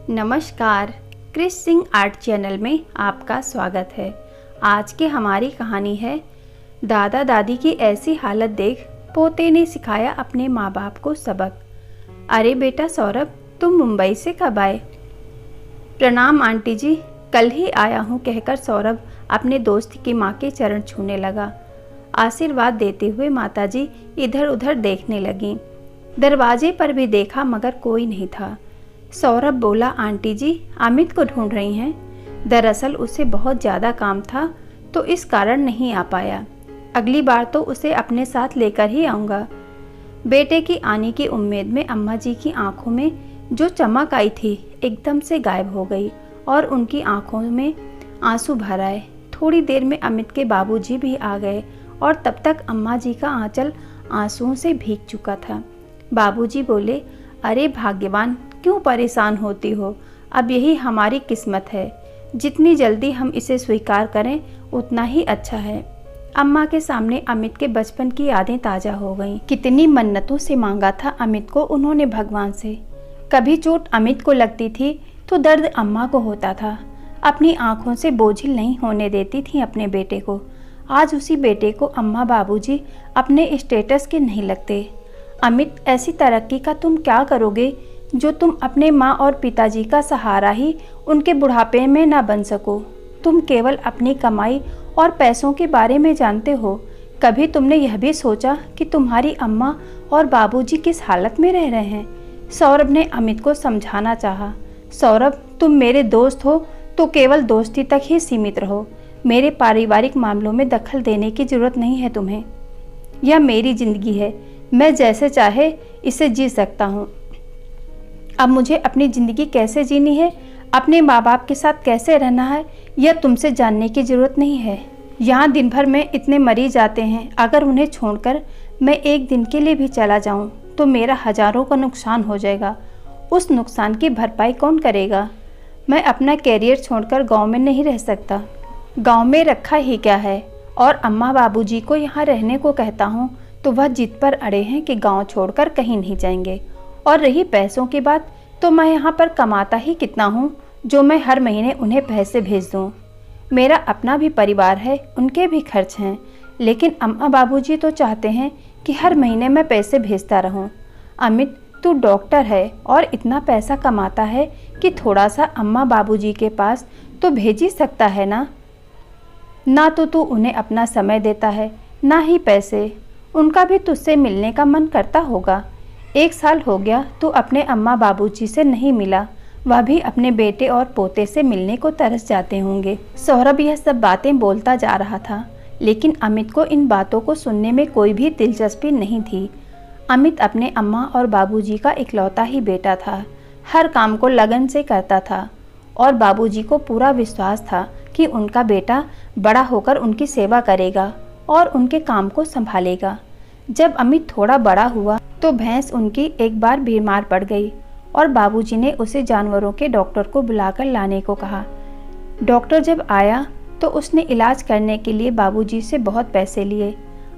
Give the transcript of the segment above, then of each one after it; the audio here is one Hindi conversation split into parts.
नमस्कार, क्रिस सिंह आर्ट चैनल में आपका स्वागत है। आज की हमारी कहानी है दादा दादी की ऐसी हालत देख पोते ने सिखाया अपने माँ बाप को सबक। अरे बेटा सौरभ, तुम मुंबई से कब आए? प्रणाम आंटी जी, कल ही आया हूँ कहकर सौरभ अपने दोस्त की माँ के चरण छूने लगा। आशीर्वाद देते हुए माताजी इधर उधर देखने लगीं। दरवाजे पर भी देखा मगर कोई नहीं था। सौरभ बोला, आंटी जी अमित को ढूंढ रही हैं। दरअसल उसे बहुत ज़्यादा काम था तो इस कारण नहीं आ पाया। अगली बार तो उसे अपने साथ लेकर ही आऊँगा। बेटे की आने की उम्मीद में अम्मा जी की आंखों में जो चमक आई थी एकदम से गायब हो गई और उनकी आंखों में आंसू भर आए। थोड़ी देर में अमित के बाबूजी भी आ गए और तब तक अम्मा जी का आंचल आंसुओं से भीग चुका था। बाबूजी बोले, अरे भाग्यवान, क्यों परेशान होती हो? अब यही हमारी किस्मत है। जितनी जल्दी हम इसे स्वीकार करें उतना ही अच्छा है। अम्मा के सामने अमित के बचपन की यादें ताज़ा हो गईं। कितनी मन्नतों से मांगा था अमित को उन्होंने भगवान से। कभी चोट अमित को लगती थी तो दर्द अम्मा को होता था। अपनी आंखों से बोझिल नहीं होने देती थी अपने बेटे को। आज उसी बेटे को अम्मा बाबूजी अपने स्टेटस के नहीं लगते। अमित, ऐसी तरक्की का तुम क्या करोगे जो तुम अपने माँ और पिताजी का सहारा ही उनके बुढ़ापे में ना बन सको। तुम केवल अपनी कमाई और पैसों के बारे में जानते हो। कभी तुमने यह भी सोचा कि तुम्हारी अम्मा और बाबूजी किस हालत में रह रहे हैं? सौरभ ने अमित को समझाना चाहा। सौरभ, तुम मेरे दोस्त हो तो केवल दोस्ती तक ही सीमित रहो। मेरे पारिवारिक मामलों में दखल देने की जरूरत नहीं है तुम्हें। यह मेरी जिंदगी है, मैं जैसे चाहे इसे जी सकता हूँ। अब मुझे अपनी ज़िंदगी कैसे जीनी है, अपने माँ बाप के साथ कैसे रहना है, यह तुमसे जानने की ज़रूरत नहीं है। यहाँ दिन भर में इतने मरीज आते हैं, अगर उन्हें छोड़कर मैं एक दिन के लिए भी चला जाऊँ तो मेरा हज़ारों का नुकसान हो जाएगा। उस नुकसान की भरपाई कौन करेगा? मैं अपना कैरियर छोड़कर गाँव में नहीं रह सकता। गाँव में रखा ही क्या है, और अम्मा बाबूजी को यहाँ रहने को कहता हूँ तो वह जिद पर अड़े हैं कि गाँव छोड़कर कहीं नहीं जाएंगे। और रही पैसों की बात, तो मैं यहाँ पर कमाता ही कितना हूँ जो मैं हर महीने उन्हें पैसे भेज दूँ। मेरा अपना भी परिवार है, उनके भी खर्च हैं, लेकिन अम्मा बाबूजी तो चाहते हैं कि हर महीने मैं पैसे भेजता रहूँ। अमित, तू डॉक्टर है और इतना पैसा कमाता है कि थोड़ा सा अम्मा बाबूजी के पास तो भेज ही सकता है ना। ना तो तू उन्हें अपना समय देता है, ना ही पैसे। उनका भी तुझसे मिलने का मन करता होगा। 1 साल हो गया तू अपने अम्मा बाबूजी से नहीं मिला, वह भी अपने बेटे और पोते से मिलने को तरस जाते होंगे। सौरभ यह सब बातें बोलता जा रहा था, लेकिन अमित को इन बातों को सुनने में कोई भी दिलचस्पी नहीं थी। अमित अपने अम्मा और बाबूजी का इकलौता ही बेटा था। हर काम को लगन से करता था और बाबूजी को पूरा विश्वास था कि उनका बेटा बड़ा होकर उनकी सेवा करेगा और उनके काम को संभालेगा। जब अमित थोड़ा बड़ा हुआ तो भैंस उनकी एक बार बीमार पड़ गई और बाबूजी ने उसे जानवरों के डॉक्टर को बुलाकर लाने को कहा। डॉक्टर जब आया तो उसने इलाज करने के लिए बाबूजी से बहुत पैसे लिए।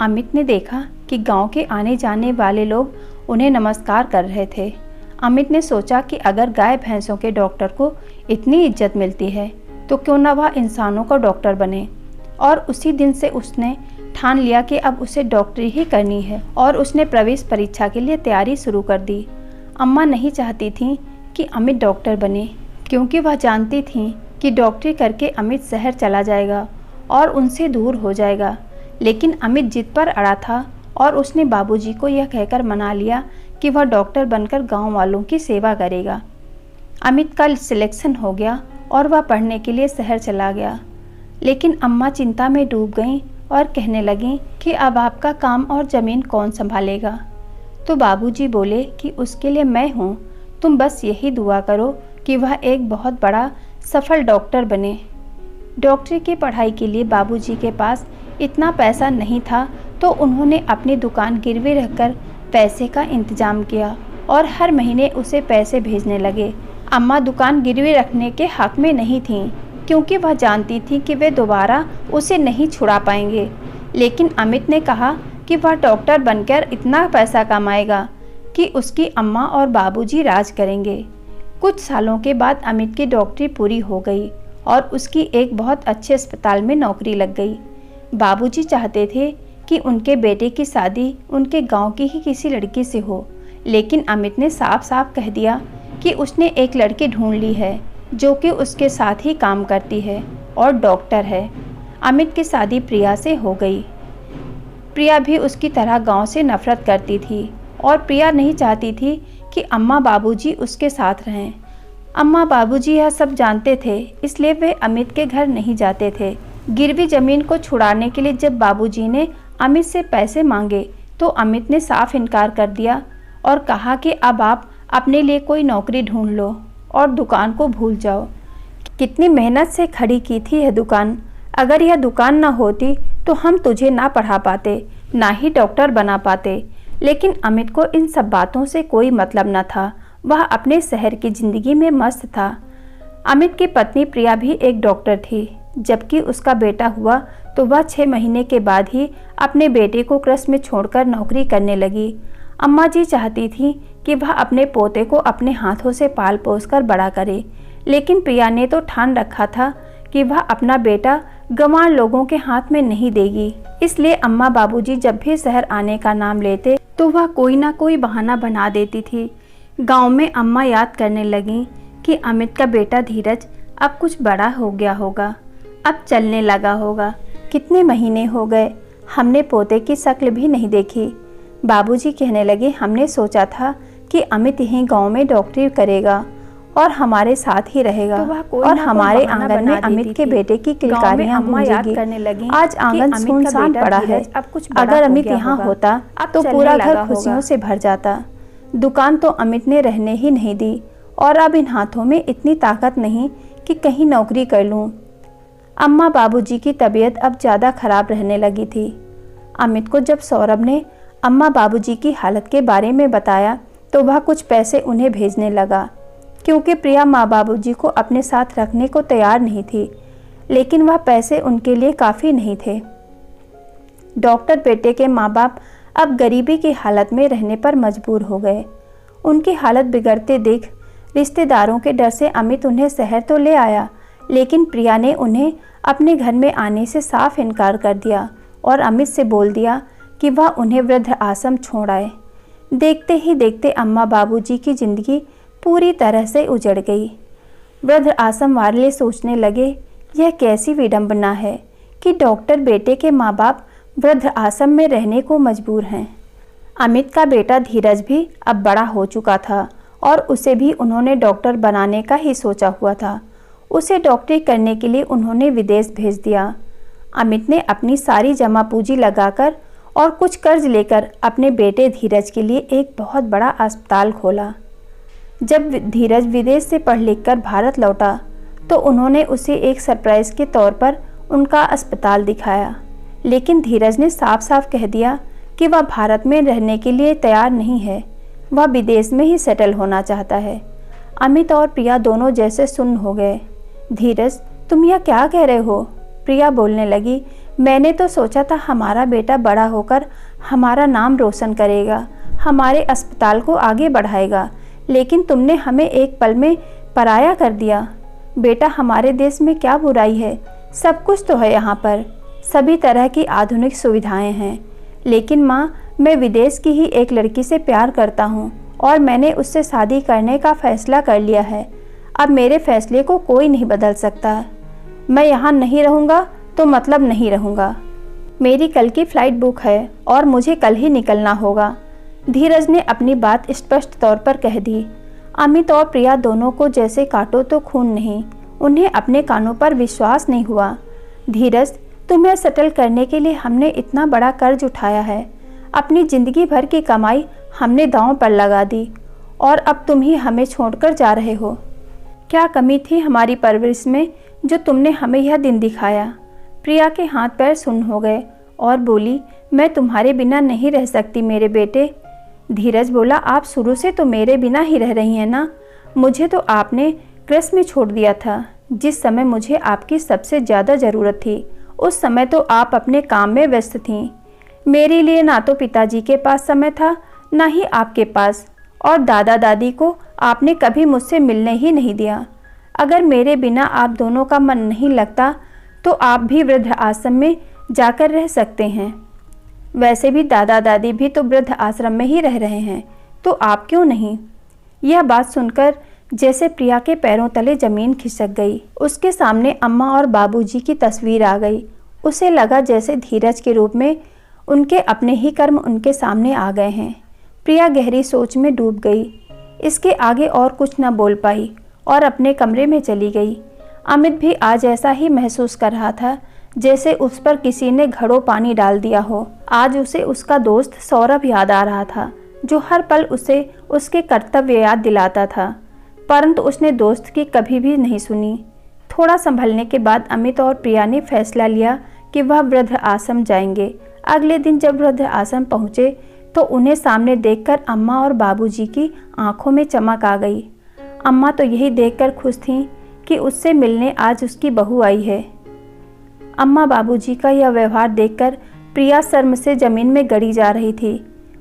अमित ने देखा कि गांव के आने जाने वाले लोग उन्हें नमस्कार कर रहे थे। अमित ने सोचा कि अगर गाय भैंसों के डॉक्टर को इतनी इज्जत मिलती है तो क्यों ना वह इंसानों का डॉक्टर बने। और उसी दिन से उसने ठान लिया कि अब उसे डॉक्टरी ही करनी है और उसने प्रवेश परीक्षा के लिए तैयारी शुरू कर दी। अम्मा नहीं चाहती थी कि अमित डॉक्टर बने, क्योंकि वह जानती थी कि डॉक्टरी करके अमित शहर चला जाएगा और उनसे दूर हो जाएगा। लेकिन अमित जिद पर अड़ा था और उसने बाबूजी को यह कहकर मना लिया कि वह डॉक्टर बनकर गाँव वालों की सेवा करेगा। अमित का सिलेक्शन हो गया और वह पढ़ने के लिए शहर चला गया। लेकिन अम्मा चिंता में डूब गईं और कहने लगीं कि अब आपका काम और ज़मीन कौन संभालेगा। तो बाबूजी बोले कि उसके लिए मैं हूँ, तुम बस यही दुआ करो कि वह एक बहुत बड़ा सफल डॉक्टर बने। डॉक्टरी की पढ़ाई के लिए बाबूजी के पास इतना पैसा नहीं था तो उन्होंने अपनी दुकान गिरवी रखकर पैसे का इंतजाम किया और हर महीने उसे पैसे भेजने लगे। अम्मा दुकान गिरवी रखने के हक में नहीं थीं, क्योंकि वह जानती थी कि वे दोबारा उसे नहीं छुड़ा पाएंगे। लेकिन अमित ने कहा कि वह डॉक्टर बनकर इतना पैसा कमाएगा कि उसकी अम्मा और बाबूजी राज करेंगे। कुछ सालों के बाद अमित की डॉक्टरी पूरी हो गई और उसकी एक बहुत अच्छे अस्पताल में नौकरी लग गई। बाबूजी चाहते थे कि उनके बेटे की शादी उनके गांव की ही किसी लड़की से हो, लेकिन अमित ने साफ साफ कह दिया कि उसने एक लड़की ढूंढ ली है जो कि उसके साथ ही काम करती है और डॉक्टर है। अमित की शादी प्रिया से हो गई। प्रिया भी उसकी तरह गांव से नफरत करती थी और प्रिया नहीं चाहती थी कि अम्मा बाबूजी उसके साथ रहें। अम्मा बाबूजी यह सब जानते थे, इसलिए वे अमित के घर नहीं जाते थे। गिरवी जमीन को छुड़ाने के लिए जब बाबूजी ने अमित से पैसे मांगे तो अमित ने साफ इनकार कर दिया और कहा कि अब आप अपने लिए कोई नौकरी ढूंढ लो और दुकान को भूल जाओ। कितनी मेहनत से खड़ी की थी यह दुकान। अगर यह दुकान ना होती तो हम तुझे ना पढ़ा पाते, ना ही डॉक्टर बना पाते। लेकिन अमित को इन सब बातों से कोई मतलब न था। वह अपने शहर की जिंदगी में मस्त था। अमित की पत्नी प्रिया भी एक डॉक्टर थी। जबकि उसका बेटा हुआ तो वह 6 महीने के बाद ही अपने बेटे को कृषि में छोड़कर नौकरी करने लगी। अम्मा जी चाहती थी कि वह अपने पोते को अपने हाथों से पाल पोस कर बड़ा करे, लेकिन प्रिया ने तो ठान रखा था कि वह अपना बेटा गंवार लोगों के हाथ में नहीं देगी। इसलिए अम्मा बाबूजी जब भी शहर आने का नाम लेते तो वह कोई ना कोई बहाना बना देती थी। गांव में अम्मा याद करने लगी कि अमित का बेटा धीरज अब कुछ बड़ा हो गया होगा, अब चलने लगा होगा। कितने महीने हो गए, हमने पोते की शक्ल भी नहीं देखी। बाबूजी कहने लगे, हमने सोचा था कि अमित यहीं गांव में डॉक्टरी करेगा और हमारे साथ ही रहेगा, तो और हमारे आंगन में अमित के बेटे की किलकारियां गूंजेगी। आज आंगन सुनसान पड़ा है। अगर अमित यहाँ होता तो पूरा घर खुशियों से भर जाता। दुकान तो अमित ने रहने ही नहीं दी और अब इन हाथों में इतनी ताकत नहीं कि कहीं नौकरी कर लूं। अम्मा बाबूजी की तबीयत अब ज़्यादा खराब रहने लगी थी। अमित को जब सौरभ ने अम्मा बाबूजी की हालत के बारे में बताया तो वह कुछ पैसे उन्हें भेजने लगा, क्योंकि प्रिया माँ बाबूजी को अपने साथ रखने को तैयार नहीं थी। लेकिन वह पैसे उनके लिए काफ़ी नहीं थे। डॉक्टर बेटे के माँ बाप अब गरीबी की हालत में रहने पर मजबूर हो गए। उनकी हालत बिगड़ते देख रिश्तेदारों के डर से अमित उन्हें शहर तो ले आया, लेकिन प्रिया ने उन्हें अपने घर में आने से साफ इनकार कर दिया और अमित से बोल दिया कि वह उन्हें वृद्ध आश्रम छोड़ आए। देखते ही देखते अम्मा बाबूजी की ज़िंदगी पूरी तरह से उजड़ गई। वृद्ध आश्रम वाले सोचने लगे, यह कैसी विडंबना है कि डॉक्टर बेटे के माँ बाप वृद्ध आश्रम में रहने को मजबूर हैं। अमित का बेटा धीरज भी अब बड़ा हो चुका था और उसे भी उन्होंने डॉक्टर बनाने का ही सोचा हुआ था। उसे डॉक्टरी करने के लिए उन्होंने विदेश भेज दिया। अमित ने अपनी सारी जमा पूंजी लगाकर और कुछ कर्ज लेकर अपने बेटे धीरज के लिए एक बहुत बड़ा अस्पताल खोला। जब धीरज विदेश से पढ़ लिख कर भारत लौटा तो उन्होंने उसे एक सरप्राइज़ के तौर पर उनका अस्पताल दिखाया, लेकिन धीरज ने साफ साफ कह दिया कि वह भारत में रहने के लिए तैयार नहीं है, वह विदेश में ही सेटल होना चाहता है। अमित और प्रिया दोनों जैसे सुन्न हो गए। धीरज, तुम यह क्या कह रहे हो? प्रिया बोलने लगी, मैंने तो सोचा था हमारा बेटा बड़ा होकर हमारा नाम रोशन करेगा, हमारे अस्पताल को आगे बढ़ाएगा, लेकिन तुमने हमें एक पल में पराया कर दिया। बेटा, हमारे देश में क्या बुराई है? सब कुछ तो है यहाँ पर, सभी तरह की आधुनिक सुविधाएं हैं। लेकिन माँ, मैं विदेश की ही एक लड़की से प्यार करता हूँ और मैंने उससे शादी करने का फैसला कर लिया है। अब मेरे फैसले को कोई नहीं बदल सकता। मैं यहाँ नहीं रहूँगा तो मतलब नहीं रहूँगा। मेरी कल की फ़्लाइट बुक है और मुझे कल ही निकलना होगा। धीरज ने अपनी बात स्पष्ट तौर पर कह दी। अमित और प्रिया दोनों को जैसे काटो तो खून नहीं, उन्हें अपने कानों पर विश्वास नहीं हुआ। धीरज, तुम्हें सेटल करने के लिए हमने इतना बड़ा कर्ज उठाया है, अपनी ज़िंदगी भर की कमाई हमने दांव पर लगा दी और अब तुम ही हमें छोड़कर जा रहे हो। क्या कमी थी हमारी परवरिश में जो तुमने हमें यह दिन दिखाया? प्रिया के हाथ पैर सुन्न हो गए और बोली, मैं तुम्हारे बिना नहीं रह सकती मेरे बेटे। धीरज बोला, आप शुरू से तो मेरे बिना ही रह रही हैं ना। मुझे तो आपने कृषि में छोड़ दिया था जिस समय मुझे आपकी सबसे ज़्यादा ज़रूरत थी। उस समय तो आप अपने काम में व्यस्त थीं। मेरे लिए ना तो पिताजी के पास समय था, ना ही आपके पास, और दादा दादी को आपने कभी मुझसे मिलने ही नहीं दिया। अगर मेरे बिना आप दोनों का मन नहीं लगता तो आप भी वृद्ध आश्रम में जाकर रह सकते हैं। वैसे भी दादा दादी भी तो वृद्ध आश्रम में ही रह रहे हैं, तो आप क्यों नहीं? यह बात सुनकर जैसे प्रिया के पैरों तले जमीन खिसक गई। उसके सामने अम्मा और बाबूजी की तस्वीर आ गई। उसे लगा जैसे धीरज के रूप में उनके अपने ही कर्म उनके सामने आ गए हैं। प्रिया गहरी सोच में डूब गई। इसके आगे और कुछ न बोल पाई और अपने कमरे में चली गई। अमित भी आज ऐसा ही महसूस कर रहा था जैसे उस पर किसी ने घड़ों पानी डाल दिया हो। आज उसे उसका दोस्त सौरभ याद आ रहा था, जो हर पल उसे उसके कर्तव्य याद दिलाता था, परंतु उसने दोस्त की कभी भी नहीं सुनी। थोड़ा संभलने के बाद अमित और प्रिया ने फैसला लिया कि वह वृद्ध आश्रम जाएंगे। अगले दिन जब वृद्ध आश्रम पहुँचे तो उन्हें सामने देखकर अम्मा और बाबूजी की आंखों में चमक आ गई। अम्मा तो यही देखकर खुश थीं कि उससे मिलने आज उसकी बहू आई है। अम्मा बाबूजी का यह व्यवहार देखकर प्रिया शर्म से जमीन में गड़ी जा रही थी।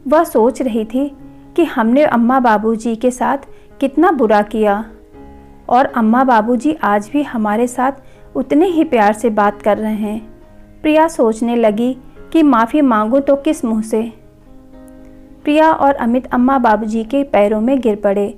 वह सोच रही थी कि हमने अम्मा बाबूजी के साथ कितना बुरा किया और अम्मा बाबूजी आज भी हमारे साथ उतने ही प्यार से बात कर रहे हैं। प्रिया सोचने लगी कि माफ़ी मांगूं तो किस मुंह से। प्रिया और अमित अम्मा बाबूजी के पैरों में गिर पड़े।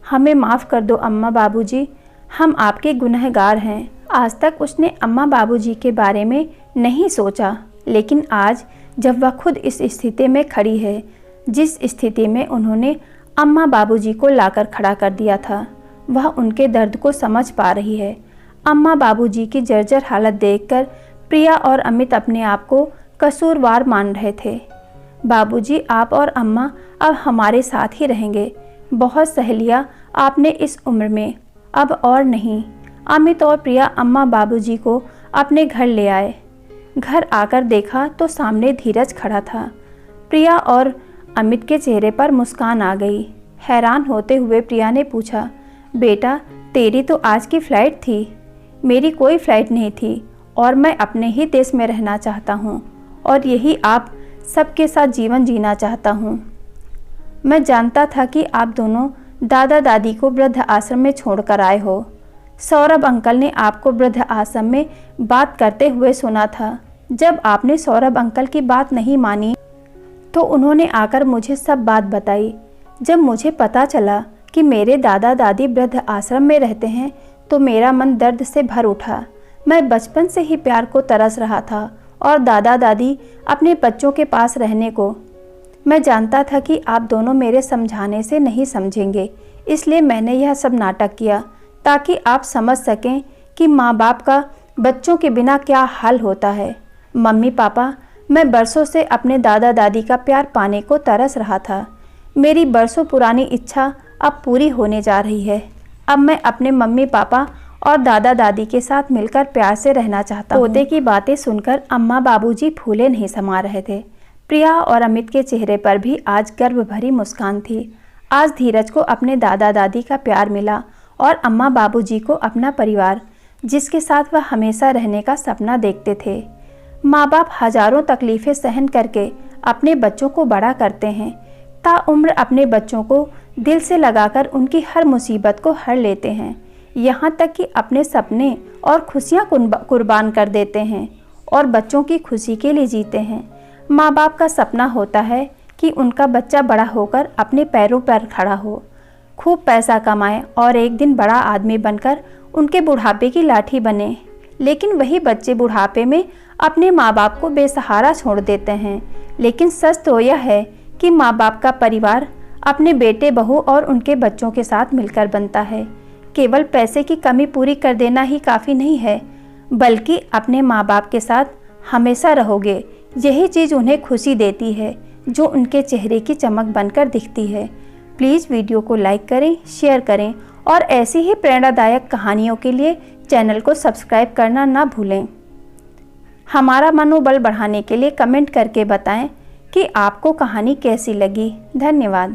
हमें माफ़ कर दो अम्मा बाबूजी, हम आपके गुनहगार हैं। आज तक उसने अम्मा बाबूजी के बारे में नहीं सोचा, लेकिन आज जब वह खुद इस स्थिति में खड़ी है जिस स्थिति में उन्होंने अम्मा बाबूजी को लाकर खड़ा कर दिया था, वह उनके दर्द को समझ पा रही है। अम्मा बाबूजी की जर्जर हालत देखकर प्रिया और अमित अपने आप को कसूरवार मान रहे थे। बाबूजी, आप और अम्मा अब हमारे साथ ही रहेंगे। बहुत सह लिया आपने इस उम्र में, अब और नहीं। अमित और प्रिया अम्मा बाबूजी को अपने घर ले आए। घर आकर देखा तो सामने धीरज खड़ा था। प्रिया और अमित के चेहरे पर मुस्कान आ गई। हैरान होते हुए प्रिया ने पूछा, बेटा तेरी तो आज की फ़्लाइट थी। मेरी कोई फ़्लाइट नहीं थी और मैं अपने ही देश में रहना चाहता हूँ और यही आप सबके साथ जीवन जीना चाहता हूँ। मैं जानता था कि आप दोनों दादा दादी को वृद्ध आश्रम में छोड़कर आए हो। सौरभ अंकल ने आपको वृद्ध आश्रम में बात करते हुए सुना था। जब आपने सौरभ अंकल की बात नहीं मानी तो उन्होंने आकर मुझे सब बात बताई। जब मुझे पता चला कि मेरे दादा दादी वृद्ध आश्रम में रहते हैं तो मेरा मन दर्द से भर उठा। मैं बचपन से ही प्यार को तरस रहा था और दादा दादी अपने बच्चों के पास रहने को। मैं जानता था कि आप दोनों मेरे समझाने से नहीं समझेंगे, इसलिए मैंने यह सब नाटक किया ताकि आप समझ सकें कि माँ बाप का बच्चों के बिना क्या हाल होता है। मम्मी पापा, मैं बरसों से अपने दादा दादी का प्यार पाने को तरस रहा था। मेरी बरसों पुरानी इच्छा अब पूरी होने जा रही है। अब मैं अपने मम्मी पापा और दादा दादी के साथ मिलकर प्यार से रहना चाहता हूँ। पोते की बातें सुनकर अम्मा बाबूजी फूले नहीं समा रहे थे। प्रिया और अमित के चेहरे पर भी आज गर्व भरी मुस्कान थी। आज धीरज को अपने दादा दादी का प्यार मिला और अम्मा बाबूजी को अपना परिवार, जिसके साथ वह हमेशा रहने का सपना देखते थे। माँ बाप हजारों तकलीफ़ें सहन करके अपने बच्चों को बड़ा करते हैं, ताउम्र अपने बच्चों को दिल से लगाकर उनकी हर मुसीबत को हर लेते हैं, यहाँ तक कि अपने सपने और खुशियाँ कुर्बान कर देते हैं और बच्चों की खुशी के लिए जीते हैं। माँ बाप का सपना होता है कि उनका बच्चा बड़ा होकर अपने पैरों पर खड़ा हो, खूब पैसा कमाए और एक दिन बड़ा आदमी बनकर उनके बुढ़ापे की लाठी बने। लेकिन वही बच्चे बुढ़ापे में अपने माँ बाप को बेसहारा छोड़ देते हैं। लेकिन सच तो यह है कि माँ बाप का परिवार अपने बेटे बहू और उनके बच्चों के साथ मिलकर बनता है। केवल पैसे की कमी पूरी कर देना ही काफ़ी नहीं है, बल्कि अपने माँ बाप के साथ हमेशा रहोगे, यही चीज़ उन्हें खुशी देती है, जो उनके चेहरे की चमक बनकर दिखती है। प्लीज़ वीडियो को लाइक करें, शेयर करें और ऐसी ही प्रेरणादायक कहानियों के लिए चैनल को सब्सक्राइब करना ना भूलें। हमारा मनोबल बढ़ाने के लिए कमेंट करके बताएं कि आपको कहानी कैसी लगी। धन्यवाद।